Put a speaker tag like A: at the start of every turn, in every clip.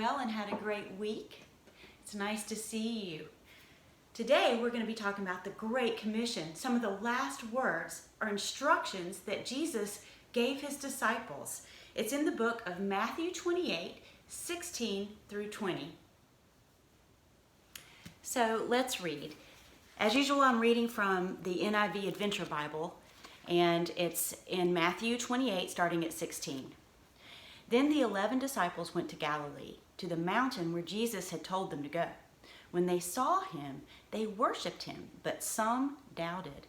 A: well and had a great week? It's nice to see you. Today we're going to be talking about the Great Commission, some of the last words or instructions that Jesus gave his disciples. It's in the book of Matthew 28, 16 through 20. So let's read. As usual, I'm reading from the NIV Adventure Bible, and it's in Matthew 28, starting at 16. Then the 11 disciples went to Galilee, to the mountain where Jesus had told them to go. When they saw him, they worshipped him, but some doubted.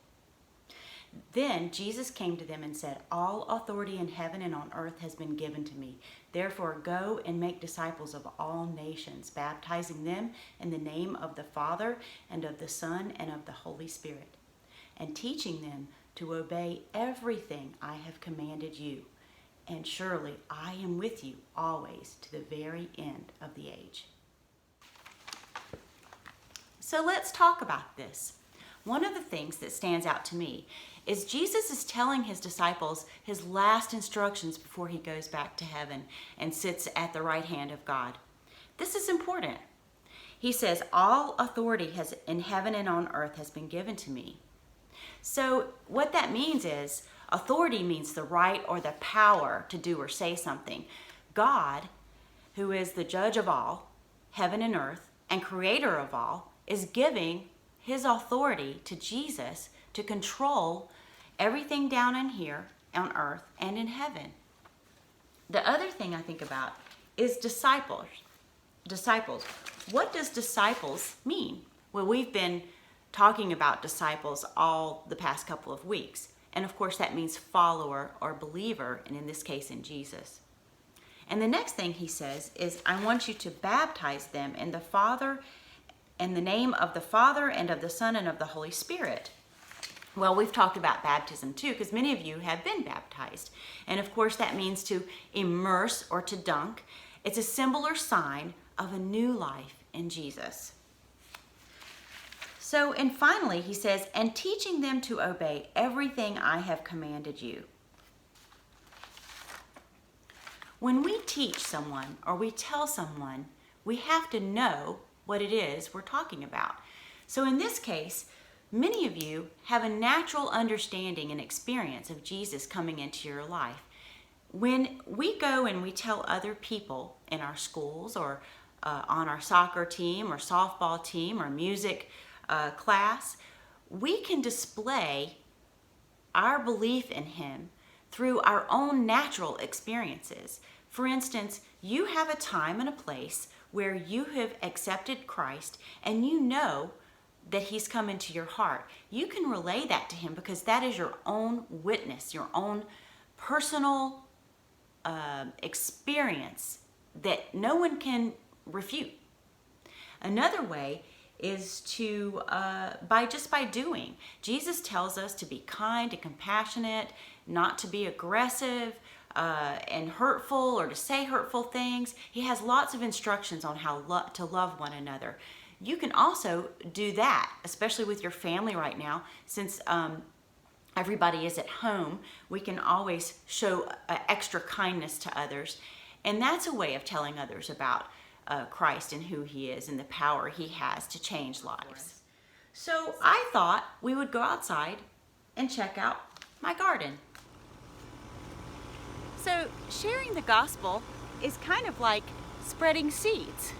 A: Then Jesus came to them and said, "All authority in heaven and on earth has been given to me. Therefore go and make disciples of all nations, baptizing them in the name of the Father and of the Son and of the Holy Spirit, and teaching them to obey everything I have commanded you. And surely I am with you always to the very end of the age." So let's talk about this. One of the things that stands out to me is Jesus is telling his disciples his last instructions before he goes back to heaven and sits at the right hand of God. This is important. He says, "All authority in heaven and on earth has been given to me." So what that means is, authority means the right or the power to do or say something. God, who is the judge of all, heaven and earth, and creator of all, is giving his authority to Jesus to control everything down in here on earth and in heaven. The other thing I think about is disciples. Disciples. What does disciples mean? Well, we've been talking about disciples all the past couple of weeks. And of course that means follower or believer, and in this case in Jesus. And the next thing he says is, "I want you to baptize them in the name of the Father and of the Son and of the Holy Spirit." Well, we've talked about baptism too, because many of you have been baptized. And of course that means to immerse or to dunk. It's a symbol or sign of a new life in Jesus. So, and finally he says, "and teaching them to obey everything I have commanded you." When we teach someone or we tell someone, we have to know what it is we're talking about. So in this case, many of you have a natural understanding and experience of Jesus coming into your life. When we go and we tell other people in our schools or on our soccer team or softball team or music class, we can display our belief in him through our own natural experiences. For instance, you have a time and a place where you have accepted Christ and you know that he's come into your heart. You can relay that to him because that is your own witness, your own personal experience that no one can refute. Another way is to by doing. Jesus tells us to be kind and compassionate, not to be aggressive and hurtful or to say hurtful things. He has lots of instructions on how to love one another. You can also do that, especially with your family right now, since everybody is at home. We can always show extra kindness to others, and that's a way of telling others about Christ and who he is and the power he has to change lives. So I thought we would go outside and check out my garden. So sharing the gospel is kind of like spreading seeds.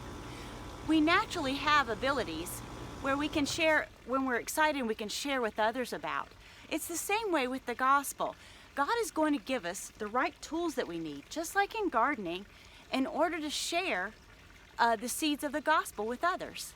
A: We naturally have abilities where we can share, when we're excited, we can share with others about. It's the same way with the gospel. God is going to give us the right tools that we need, just like in gardening, in order to share the seeds of the gospel with others.